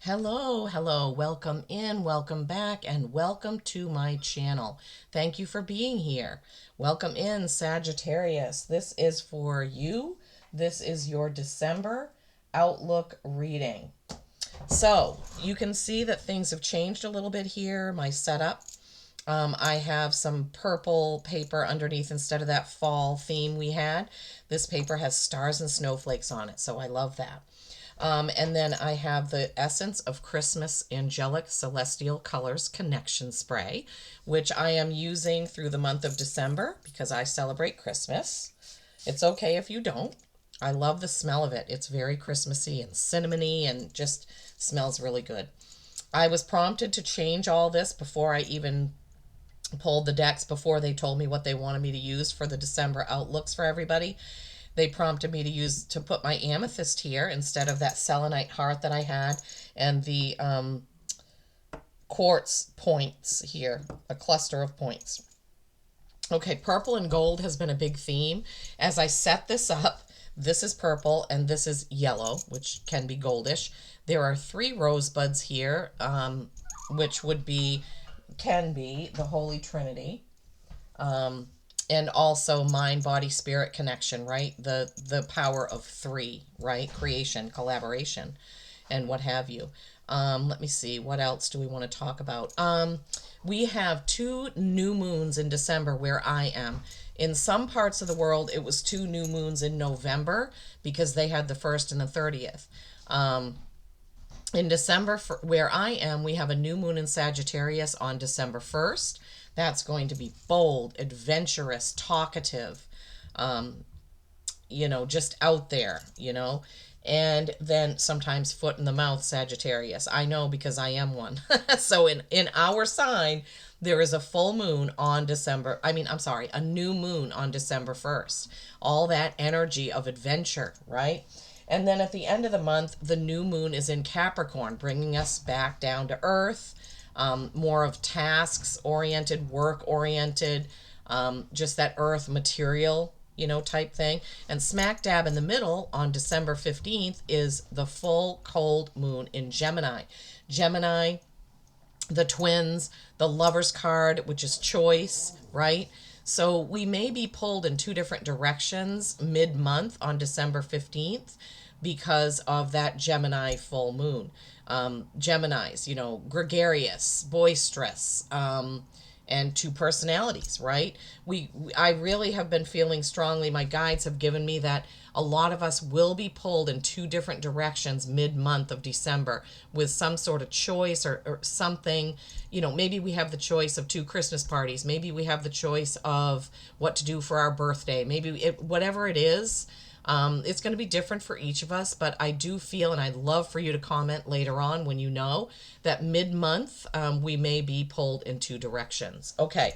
Hello, hello, welcome in, welcome back, and welcome to my channel. Thank you for being here. Welcome in, Sagittarius. This is for you. This is your December outlook reading. So you can see that things have changed a little bit here, my setup. I have some purple paper underneath instead of that fall theme we had. This paper has stars and snowflakes on it, so I love that. And then I have the Essence of Christmas Angelic Celestial Colors Connection Spray, which I am using through the month of December because I celebrate Christmas. It's okay if you don't. I love the smell of it. It's very Christmassy and cinnamony and just smells really good. I was prompted to change all this before I even pulled the decks, before they told me what they wanted me to use for the December outlooks for everybody. They prompted me to put my amethyst here instead of that selenite heart that I had, and the quartz points here, a cluster of points. Okay, purple and gold has been a big theme. As I set this up, this is purple and this is yellow, which can be goldish. There are 3 rosebuds here, which can be the Holy Trinity. And also mind, body, spirit connection, right? The power of 3, right? Creation, collaboration, and what have you. Let me see. What else do we want to talk about? We have 2 new moons in December where I am. In some parts of the world, it was 2 new moons in November because they had the 1st and the 30th. In December, where I am, we have a new moon in Sagittarius on December 1st. That's going to be bold, adventurous, talkative, just out there, And then sometimes foot in the mouth, Sagittarius. I know because I am one. So in our sign, there is a full moon on a new moon on December 1st. All that energy of adventure, right? And then at the end of the month, the new moon is in Capricorn, bringing us back down to earth, more of tasks-oriented, work-oriented, just that earth material, type thing. And smack dab in the middle on December 15th is the full cold moon in Gemini. Gemini, the twins, the Lover's card, which is choice, right? So we may be pulled in 2 different directions mid-month on December 15th because of that Gemini full moon. Geminis, gregarious, boisterous, and 2 personalities, right? I really have been feeling strongly, my guides have given me that a lot of us will be pulled in 2 different directions mid-month of December with some sort of choice or something. Maybe we have the choice of 2 Christmas parties. Maybe we have the choice of what to do for our birthday. Whatever it is, it's going to be different for each of us, but I do feel, and I'd love for you to comment later on when you know, that mid-month we may be pulled in 2 directions. Okay.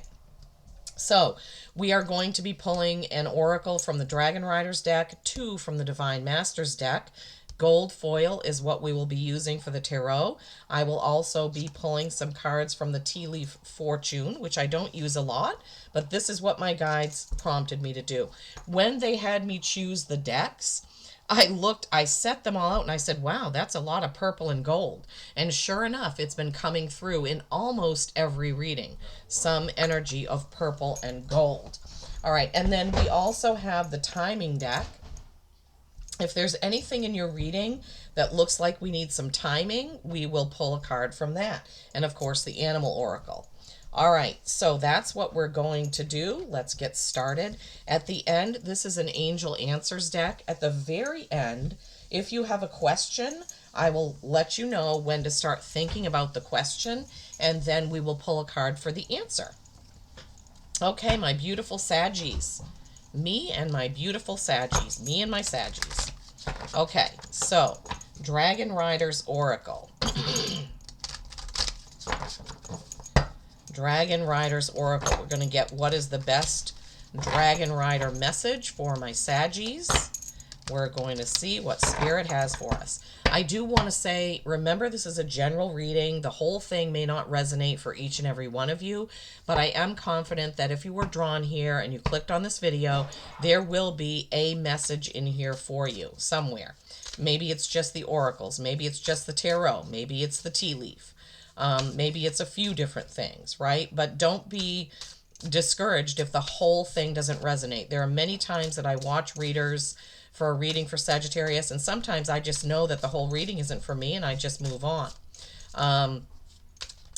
So we are going to be pulling an oracle from the Dragon Riders deck, 2 from the Divine Masters deck. Gold foil is what we will be using for the tarot. I will also be pulling some cards from the Tea Leaf Fortune, which I don't use a lot, but this is what my guides prompted me to do. When they had me choose the decks, I set them all out and I said, wow, that's a lot of purple and gold. And sure enough, it's been coming through in almost every reading, some energy of purple and gold. All right, and then we also have the timing deck. If there's anything in your reading that looks like we need some timing, we will pull a card from that. And of course, the animal oracle. All right, so that's what we're going to do. Let's get started. At the end, this is an Angel Answers deck. At the very end, if you have a question, I will let you know when to start thinking about the question, and then we will pull a card for the answer. Okay, my beautiful Saggies. Me and my beautiful Saggies. Me and my Saggies. Okay, so Dragon Riders Oracle. Dragon Riders Oracle. We're going to get what is the best Dragon Rider message for my Saggies. We're going to see what Spirit has for us. I do want to say, remember, this is a general reading. The whole thing may not resonate for each and every one of you, but I am confident that if you were drawn here and you clicked on this video, there will be a message in here for you somewhere. Maybe it's just the oracles. Maybe it's just the tarot. Maybe it's the tea leaf. Maybe it's a few different things, right? But don't be discouraged if the whole thing doesn't resonate. There are many times that I watch readers for a reading for Sagittarius, and sometimes I just know that the whole reading isn't for me and I just move on.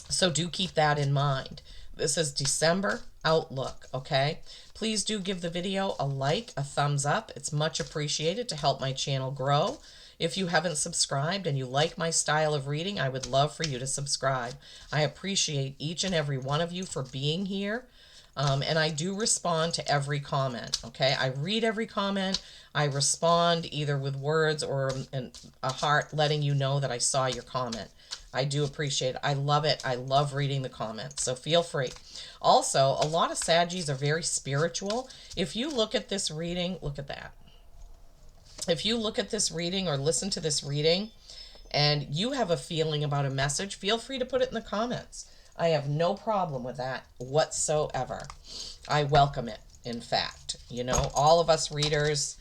So do keep that in mind. This is December outlook, okay? Please do give the video a like, a thumbs up. It's much appreciated to help my channel grow. If you haven't subscribed and you like my style of reading, I would love for you to subscribe. I appreciate each and every one of you for being here. And I do respond to every comment, okay? I read every comment. I respond either with words or a heart letting you know that I saw your comment. I do appreciate it. I love it. I love reading the comments, so feel free. Also, a lot of Saggies are very spiritual. If you look at this reading, look at that. If you look at this reading or listen to this reading and you have a feeling about a message, feel free to put it in the comments. I have no problem with that whatsoever. I welcome it, in fact. You know, all of us readers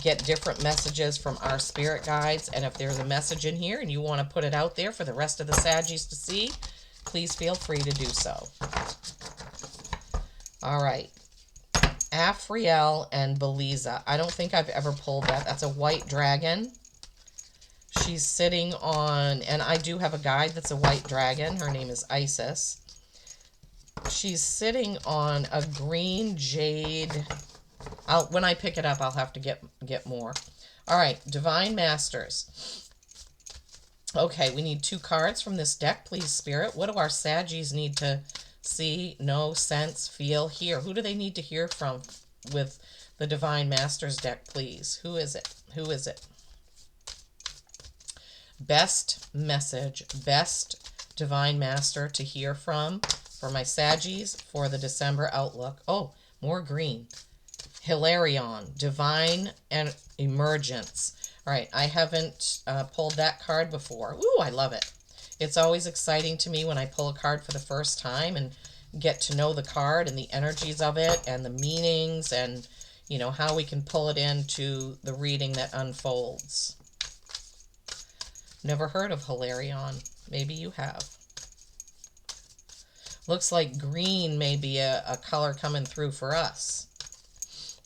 get different messages from our spirit guides, and if there's a message in here and you want to put it out there for the rest of the Saggies to see, please feel free to do so. All right. Afriel and Beliza. I don't think I've ever pulled that. That's a white dragon. She's sitting on, and I do have a guide that's a white dragon. Her name is Isis. She's sitting on a green jade. When I pick it up, I'll have to get more. All right, Divine Masters. Okay, we need 2 cards from this deck, please, Spirit. What do our Saggies need to see, know, sense, feel, hear? Who do they need to hear from with the Divine Masters deck, please? Who is it? Who is it? Best message, best Divine Master to hear from for my Saggies for the December outlook. Oh, more green. Hilarion, Divine and Emergence. All right, I haven't pulled that card before. Ooh, I love it. It's always exciting to me when I pull a card for the first time and get to know the card and the energies of it and the meanings and, you know, how we can pull it into the reading that unfolds. Never heard of Hilarion. Maybe you have. Looks like green may be a color coming through for us,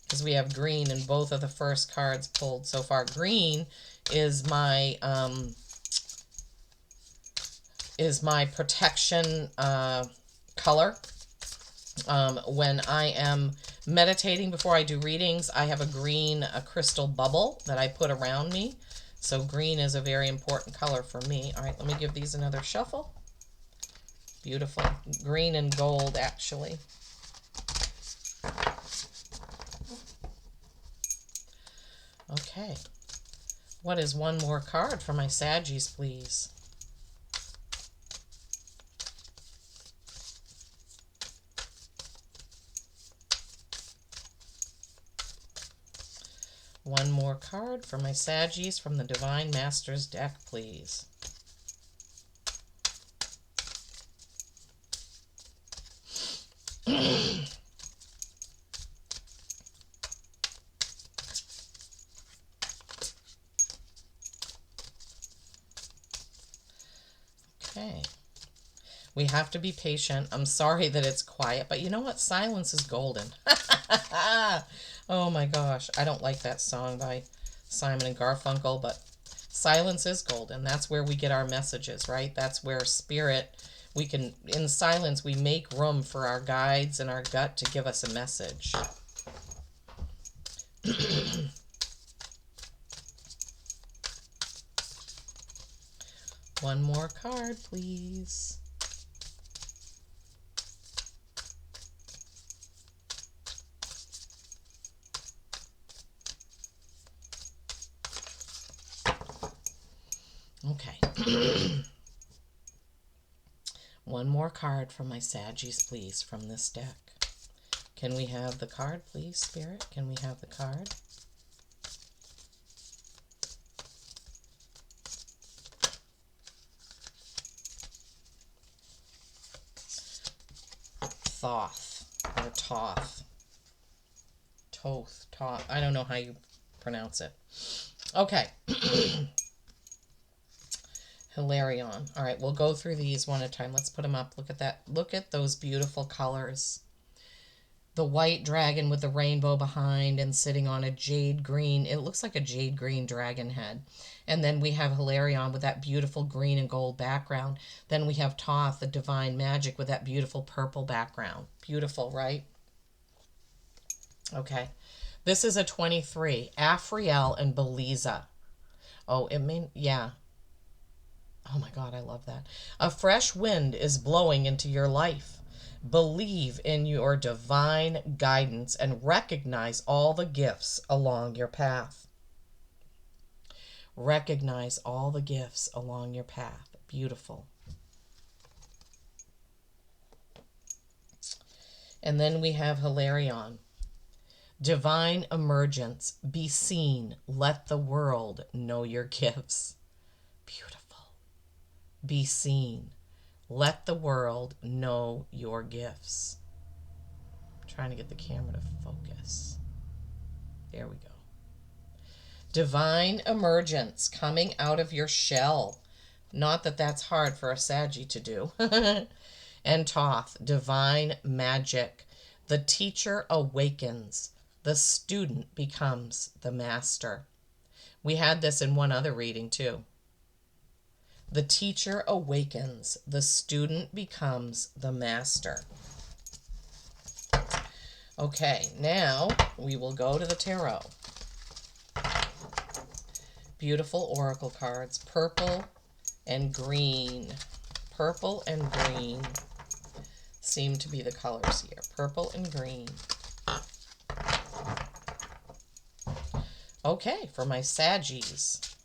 because we have green in both of the first cards pulled so far. Green is my protection color. When I am meditating before I do readings, I have a crystal bubble that I put around me. So green is a very important color for me. All right, let me give these another shuffle. Beautiful. Green and gold, actually. Okay. What is one more card for my Saggies, please? One more card for my Saggies from the Divine Masters deck, please. Okay. We have to be patient. I'm sorry that it's quiet, but you know what? Silence is golden. Oh my gosh. I don't like that song by Simon and Garfunkel, but silence is golden. That's where we get our messages, right? That's where spirit, in silence, we make room for our guides and our gut to give us a message. One more card, please. Okay. One more card from my Saggies, please, from this deck. Can we have the card, please, Spirit? Can we have the card? Thoth or Toth. Toth, Toth. I don't know how you pronounce it. Okay. Hilarion. All right, we'll go through these one at a time. Let's put them up. Look at that. Look at those beautiful colors. The white dragon with the rainbow behind and sitting on a jade green. It looks like a jade green dragon head. And then we have Hilarion with that beautiful green and gold background. Then we have Toth, the divine magic, with that beautiful purple background. Beautiful, right? Okay. This is a 23. Afriel and Beliza. Oh, yeah. Oh my God, I love that. A fresh wind is blowing into your life. Believe in your divine guidance and recognize all the gifts along your path. Recognize all the gifts along your path. Beautiful. And then we have Hilarion. Divine emergence. Be seen. Let the world know your gifts. Beautiful. Be seen. Let the world know your gifts. I'm trying to get the camera to focus. There we go. Divine emergence, coming out of your shell. Not that that's hard for a Saggy to do. And Toth, divine magic. The teacher awakens. The student becomes the master. We had this in one other reading too. The teacher awakens. The student becomes the master. Okay, now we will go to the tarot. Beautiful oracle cards. Purple and green. Purple and green seem to be the colors here. Purple and green. Okay, for my Saggies.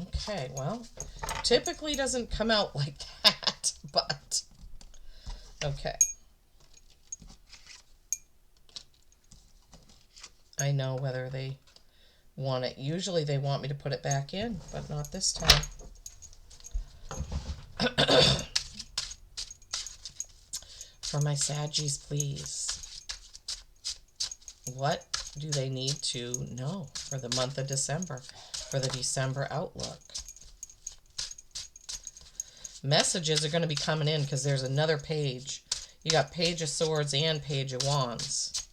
Okay, well, typically doesn't come out like that, but okay. I know whether they want it. Usually they want me to put it back in, but not this time. For my Saggies, please. What do they need to know for the month of December, for the December outlook? Messages are going to be coming in because there's another page. You got Page of Swords and Page of Wands.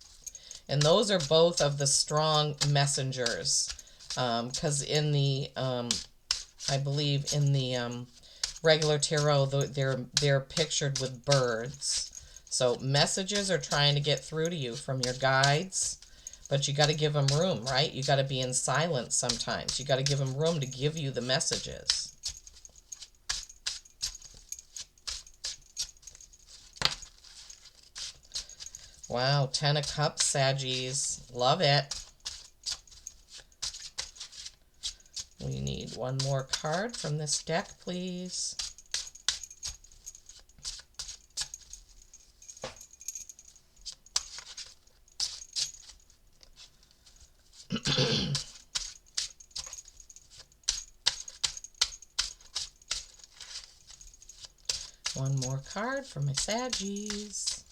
And those are both of the strong messengers. Because in the, I believe in the regular tarot, they're pictured with birds. So messages are trying to get through to you from your guides. But you got to give them room, right? You got to be in silence sometimes. You got to give them room to give you the messages. Wow, 10 of Cups, Saggies. Love it. We need one more card from this deck, please. One more card for my Saggies.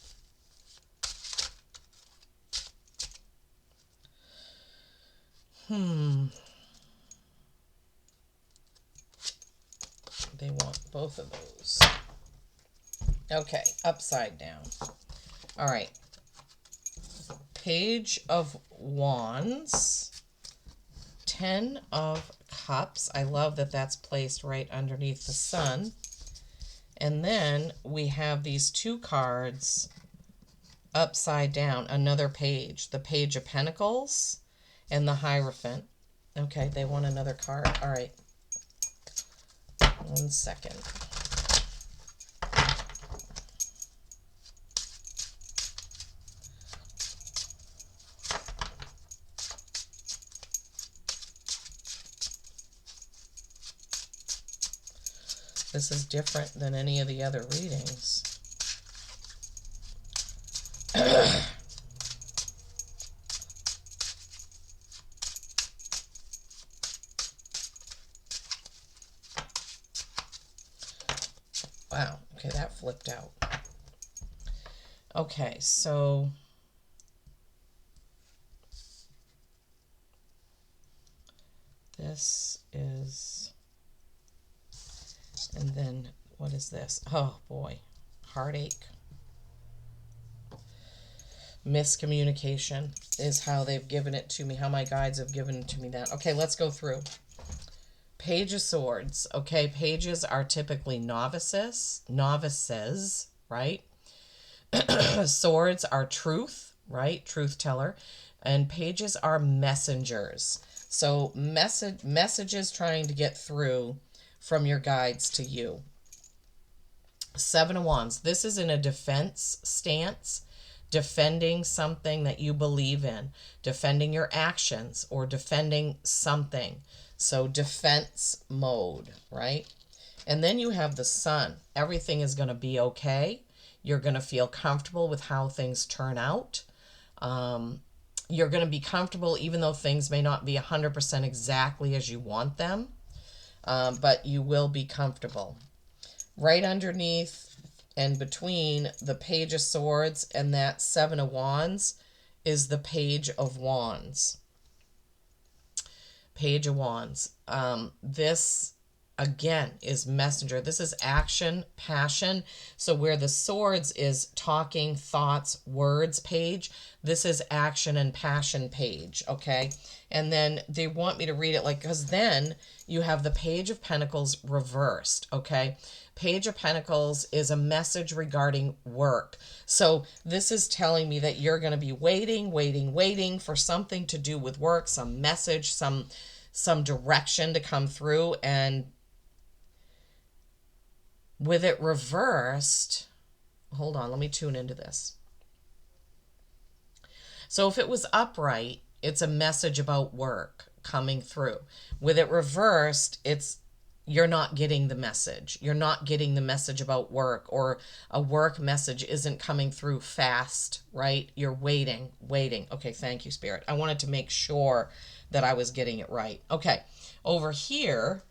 They want both of those. Okay, upside down. All right. Page of Wands. 10 of Cups. I love that that's placed right underneath the sun. And then we have these two cards upside down. Another page. The Page of Pentacles and the Hierophant. Okay, they want another card. All right. 1 second. This is different than any of the other readings. Wow. Okay, that flipped out. Okay, so this is, and then what is this? Oh boy, heartache. Miscommunication is how they've given it to me, how my guides have given it to me that. Okay, let's go through. Page of Swords. Okay, pages are typically novices, right? Swords are truth, right? Truth teller. And pages are messengers. So messages trying to get through from your guides to you. Seven of Wands. This is in a defense stance, defending something that you believe in, defending your actions or defending something. So defense mode, right? And then you have the Sun. Everything is going to be okay. You're going to feel comfortable with how things turn out. You're going to be comfortable even though things may not be 100% exactly as you want them, but you will be comfortable. Right underneath and between the Page of Swords and that Seven of Wands is the Page of Wands. Page of Wands. This, again, is messenger. This is action, passion. So where the Swords is talking, thoughts, words page, this is action and passion page, okay? And then they want me to read it like, because then you have the Page of Pentacles reversed, okay? Page of Pentacles is a message regarding work. So this is telling me that you're going to be waiting for something to do with work, some message, some direction to come through. And with it reversed, hold on, let me tune into this. So if it was upright, it's a message about work coming through. With it reversed, you're not getting the message. You're not getting the message about work, or a work message isn't coming through fast, right? You're waiting. Okay, thank you, Spirit. I wanted to make sure that I was getting it right. Okay, over here,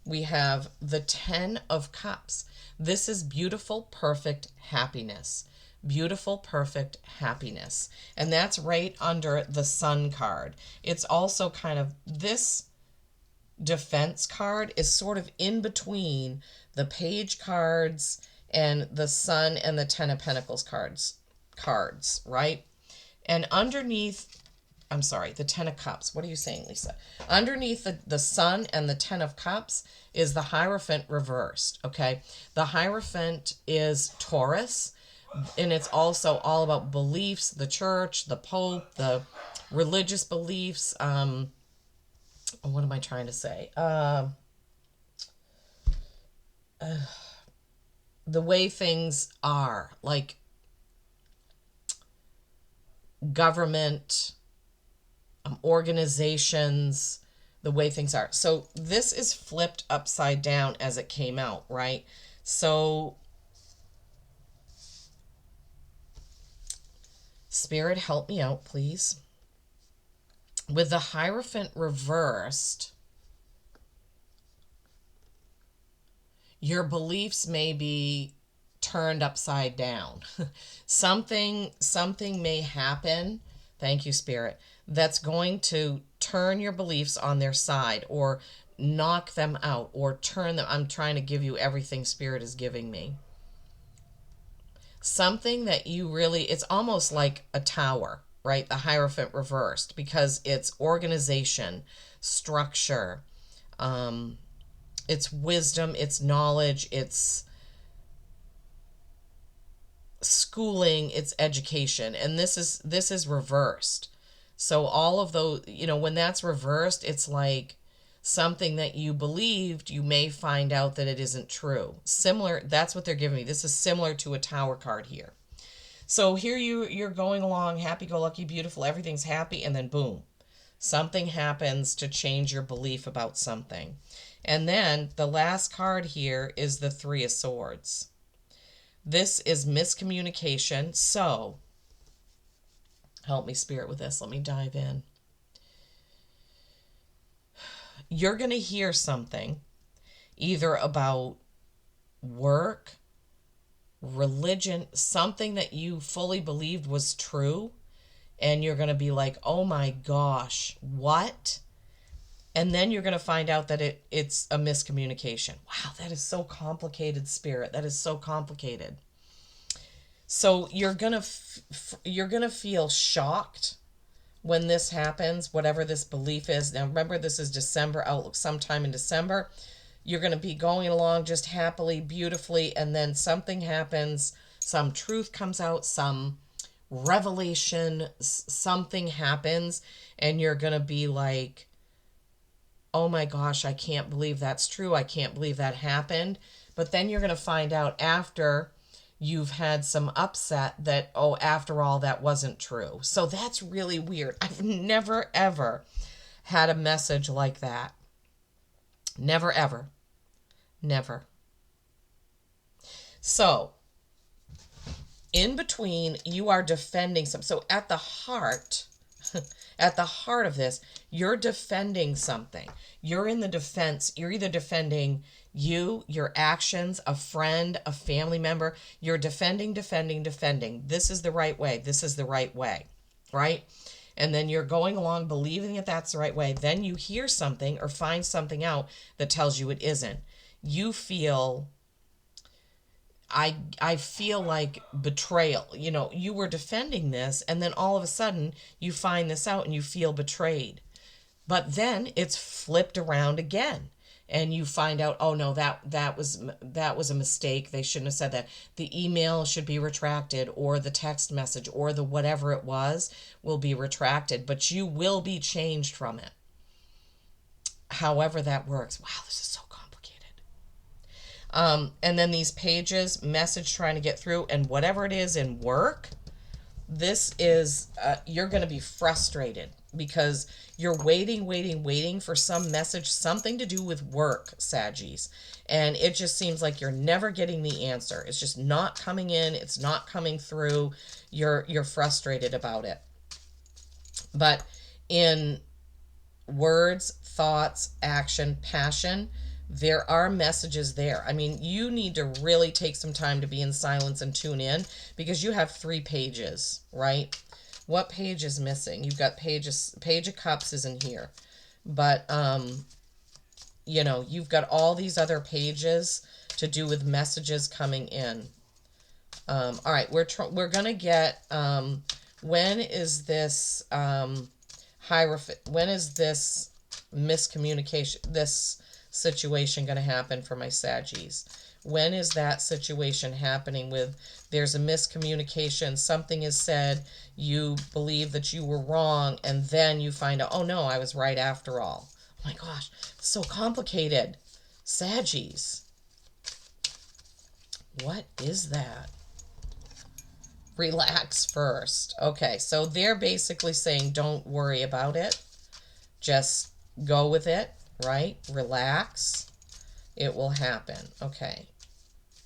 we have the Ten of Cups. This is beautiful, perfect happiness. Beautiful, perfect happiness. And that's right under the Sun card. It's also kind of, this defense card is sort of in between the Page cards and the Sun and the Ten of Pentacles cards, right? And underneath, I'm sorry, the Ten of Cups. What are you saying, Lisa? Underneath the Sun and the Ten of Cups is the Hierophant reversed, okay? The Hierophant is Taurus, and it's also all about beliefs, the church, the Pope, the religious beliefs. What am I trying to say? The way things are, like government, organizations, the way things are. So this is flipped upside down as it came out, right? So Spirit, help me out, please. With the Hierophant reversed, your beliefs may be turned upside down. something may happen, thank you, Spirit, that's going to turn your beliefs on their side, or knock them out, or turn them. I'm trying to give you everything Spirit is giving me. Something that you really, it's almost like a tower, right? The Hierophant reversed, because it's organization, structure, it's wisdom, it's knowledge, it's schooling, it's education. And this is reversed. So all of those, when that's reversed, it's like something that you believed, you may find out that it isn't true. Similar, that's what they're giving me. This is similar to a Tower card here. So here you're going along, happy-go-lucky, beautiful, everything's happy, and then boom, something happens to change your belief about something. And then the last card here is the Three of Swords. This is miscommunication. So help me, Spirit, with this. Let me dive in. You're going to hear something either about work, religion, something that you fully believed was true, and you're going to be like, oh my gosh, what? And then you're going to find out that it's a miscommunication. Wow, that is so complicated, Spirit. That is so complicated. So you're going to feel shocked when this happens, whatever this belief is. Now remember, this is December outlook, sometime in December. You're going to be going along just happily, beautifully, and then something happens, some truth comes out, some revelation, something happens, and you're going to be like, oh my gosh, I can't believe that's true. I can't believe that happened. But then you're going to find out after you've had some upset that, oh, after all, that wasn't true. So that's really weird. I've never, ever had a message like that. Never, ever. Never. So, in between, you are defending some. So at the heart, at the heart of this, you're defending something. You're in the defense. You're either defending you, your actions, a friend, a family member. You're defending. This is the right way. This is the right way, right? And then you're going along believing that that's the right way. Then you hear something or find something out that tells you it isn't. You feel, I feel like betrayal. You know, you were defending this, and then all of a sudden you find this out and you feel betrayed. But then it's flipped around again, and you find out, oh no, that was a mistake. They shouldn't have said that. The email should be retracted, or the text message, or the whatever it was will be retracted, but you will be changed from it. However that works. Wow, this is so complicated. And then these pages, message trying to get through, and whatever it is in work, this is, you're going to be frustrated because you're waiting for some message, something to do with work, Saggies. And it just seems like you're never getting the answer. It's just not coming in. It's not coming through. You're frustrated about it. But in words, thoughts, action, passion, there are messages there. I mean, you need to really take some time to be in silence and tune in, because you have 3 pages, right? What page is missing? You've got page of cups is in here. But, you know, you've got all these other pages to do with messages coming in. All right, we're going to get, when is this, when is this miscommunication, this situation going to happen for my Saggies? When is that situation happening with, there's a miscommunication, something is said, you believe that you were wrong, and then you find out, oh no, I was right after all. Oh my gosh, it's so complicated. Saggies. What is that? Relax first. Okay, so they're basically saying don't worry about it. Just go with it, right? Relax. It will happen. Okay.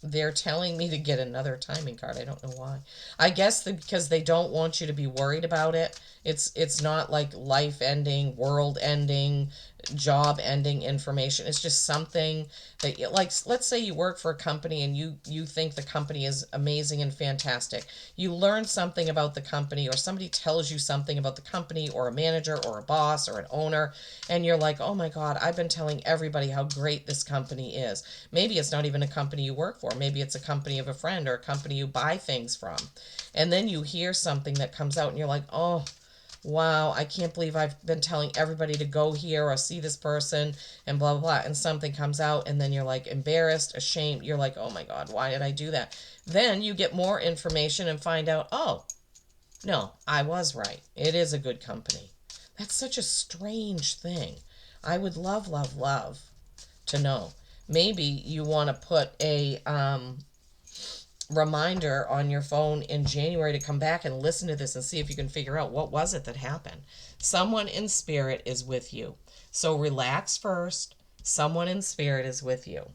They're telling me to get another timing card. I don't know why. I guess because they don't want you to be worried about it. It's not like life ending, world ending, job ending information. It's just something that, like, let's say you work for a company and you think the company is amazing and fantastic. You learn something about the company, or somebody tells you something about the company, or a manager or a boss or an owner, and you're like, oh my God, I've been telling everybody how great this company is. Maybe it's not even a company you work for. Maybe it's a company of a friend or a company you buy things from. And then you hear something that comes out and you're like, oh, wow, I can't believe I've been telling everybody to go here or see this person and blah, blah, blah. And something comes out and then you're like embarrassed, ashamed. You're like, oh my God, why did I do that? Then you get more information and find out, oh, no, I was right. It is a good company. That's such a strange thing. I would love, love, love to know. Maybe you want to put a reminder on your phone in January to come back and listen to this and see if you can figure out what was it that happened. Someone in spirit is with you. So relax first. Someone in spirit is with you.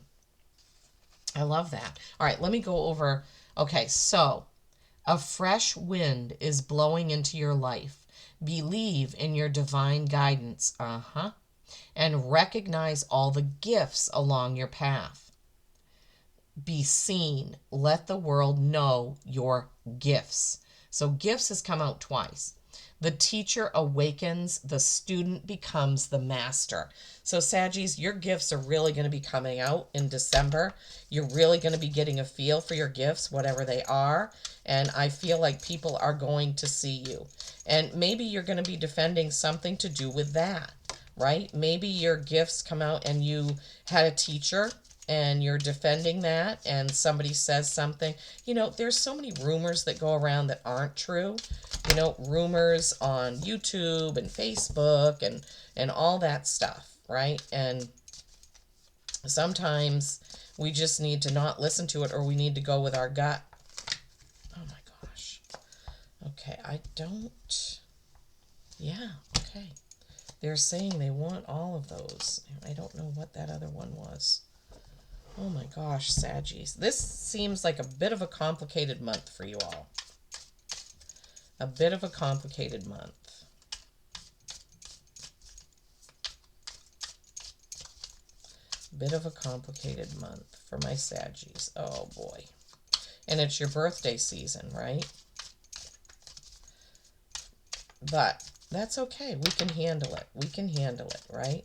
I love that. All right, let me go over. Okay, so a fresh wind is blowing into your life. Believe in your divine guidance. And recognize all the gifts along your path. be seen. Let the world know your gifts. So gifts has come out twice. The teacher awakens, the student becomes the master. So Saggies, your gifts are really going to be coming out in December. You're really going to be getting a feel for your gifts, whatever they are. And I feel like people are going to see you. And maybe you're going to be defending something to do with that, right? Maybe your gifts come out and you had a teacher and you're defending that and somebody says something. You know, there's so many rumors that go around that aren't true. You know, rumors on YouTube and Facebook and all that stuff, right? And sometimes we just need to not listen to it, or we need to go with our gut. Oh my gosh. Okay, I don't. Yeah, okay. They're saying they want all of those. I don't know what that other one was. Oh my gosh, Saggies. This seems like a bit of a complicated month for you all. A bit of a complicated month. Bit of a complicated month for my Saggies. Oh boy. And it's your birthday season, right? But that's okay. We can handle it. We can handle it, right?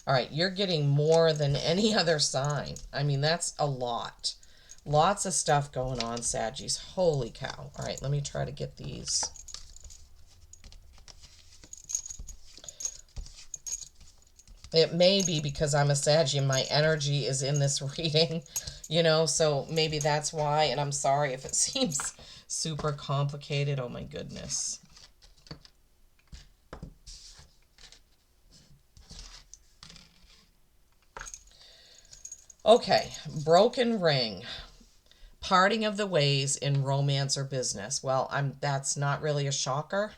All right, you're getting more than any other sign. I mean, that's a lot. Lots of stuff going on, Saggies. Holy cow. All right, let me try to get these. It may be because I'm a Saggy and my energy is in this reading, you know, so maybe that's why. And I'm sorry if it seems super complicated. Oh my goodness. Okay, broken ring. Parting of the ways in romance or business. Well, that's not really a shocker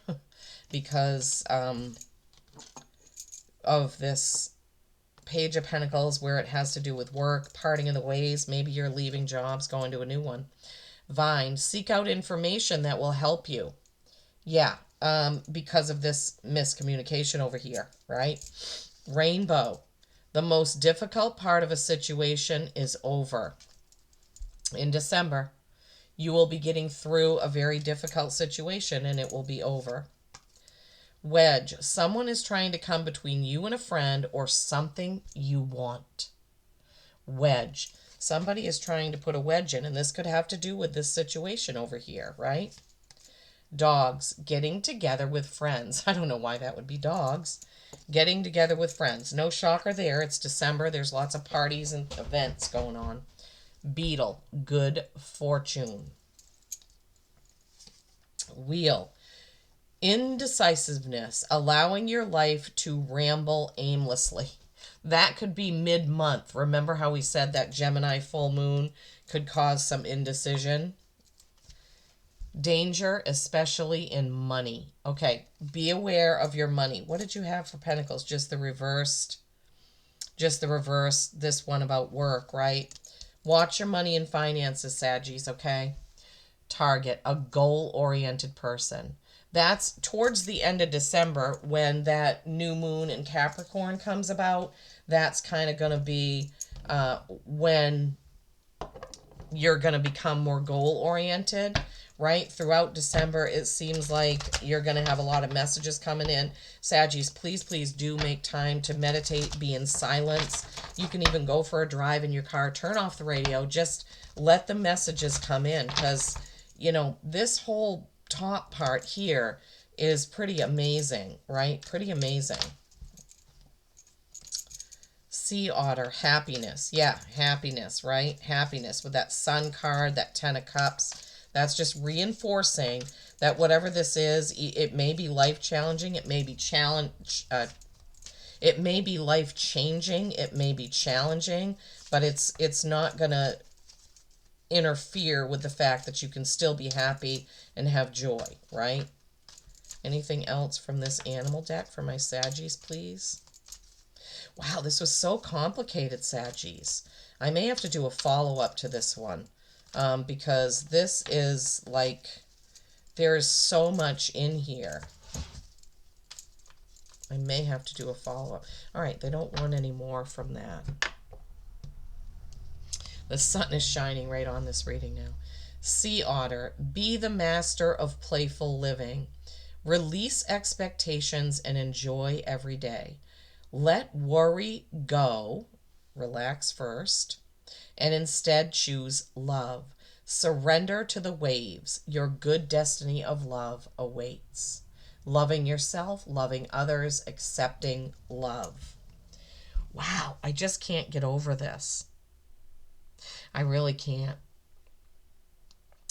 because of this Page of Pentacles where it has to do with work, parting of the ways. Maybe you're leaving jobs, going to a new one. Vine, seek out information that will help you. Yeah, because of this miscommunication over here, right? Rainbow, the most difficult part of a situation is over. In December, you will be getting through a very difficult situation and it will be over. Wedge, someone is trying to come between you and a friend or something you want. Wedge, somebody is trying to put a wedge in, and this could have to do with this situation over here, right? Dogs, getting together with friends. I don't know why that would be dogs. Getting together with friends. No shocker there. It's December. There's lots of parties and events going on. Beetle, good fortune. Wheel, indecisiveness, allowing your life to ramble aimlessly. That could be mid-month. Remember how we said that Gemini full moon could cause some indecision? Danger, especially in money. Okay, be aware of your money. What did you have for Pentacles? Just the reversed. Just the reverse. This one about work, right? Watch your money and finances, Saggies, okay? Target, a goal-oriented person. That's towards the end of December when that new moon in Capricorn comes about. That's kind of going to be when you're going to become more goal-oriented, right? Throughout December, it seems like you're going to have a lot of messages coming in. Saggies, please, please do make time to meditate, be in silence. You can even go for a drive in your car, turn off the radio, just let the messages come in because, you know, this whole top part here is pretty amazing, right? Pretty amazing. Sea otter, happiness. Yeah, happiness, right? Happiness with that sun card, that 10 of cups. That's just reinforcing that whatever this is, it may be life challenging, it may be it may be life changing, it may be challenging, but it's not gonna interfere with the fact that you can still be happy and have joy, right? Anything else from this animal deck for my Saggies, please? Wow, this was so complicated, Saggies. I may have to do a follow-up to this one because this is like, there's so much in here. I may have to do a follow-up. All right, they don't want any more from that. The sun is shining right on this reading now. Sea otter, be the master of playful living. Release expectations and enjoy every day. Let worry go, relax first, and instead choose love. Surrender to the waves. Your good destiny of love awaits. Loving yourself, loving others, accepting love. Wow, I just can't get over this. I really can't.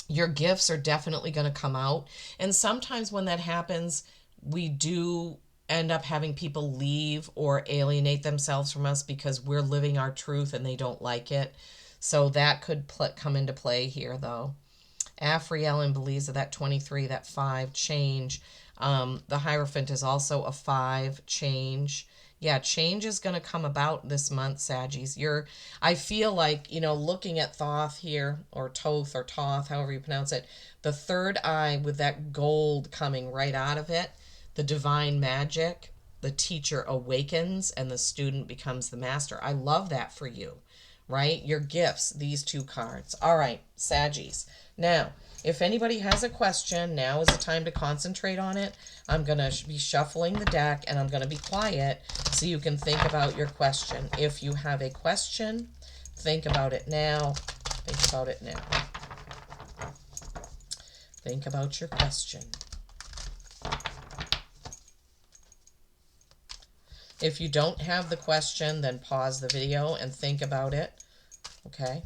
Your gifts are definitely going to come out. And sometimes when that happens, we do end up having people leave or alienate themselves from us because we're living our truth and they don't like it. So that could come into play here, though. Afriel and Beliza, that 23, that 5 change. The Hierophant is also a 5 change. Yeah, change is going to come about this month, Saggies. I feel like, looking at Thoth here, or Toth, or Toth, however you pronounce it, the third eye with that gold coming right out of it, the divine magic, the teacher awakens and the student becomes the master. I love that for you, right? Your gifts, these 2 cards. All right, Saggies. Now, if anybody has a question, now is the time to concentrate on it. I'm going to be shuffling the deck and I'm going to be quiet so you can think about your question. If you have a question, think about it now. Think about it now. Think about your question. If you don't have the question, then pause the video and think about it. Okay?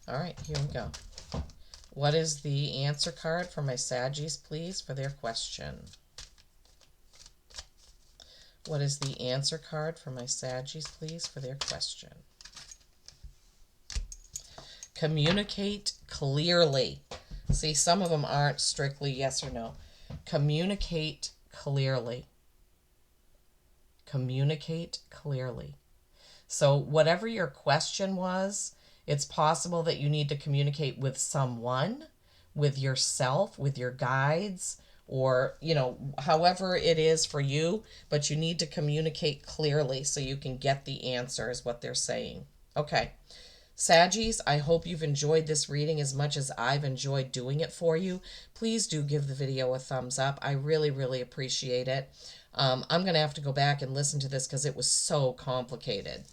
All right, here we go. What is the answer card for my Saggies, please, for their question? What is the answer card for my Saggies, please, for their question? Communicate clearly. See, some of them aren't strictly yes or no. Communicate clearly. Communicate clearly. So whatever your question was, it's possible that you need to communicate with someone, with yourself, with your guides, or, however it is for you, but you need to communicate clearly so you can get the answer is what they're saying. Okay. Saggies, I hope you've enjoyed this reading as much as I've enjoyed doing it for you. Please do give the video a thumbs up. I really, really appreciate it. I'm going to have to go back and listen to this because it was so complicated.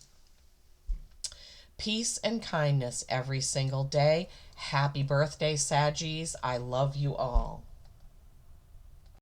Peace and kindness every single day. Happy birthday, Saggies. I love you all.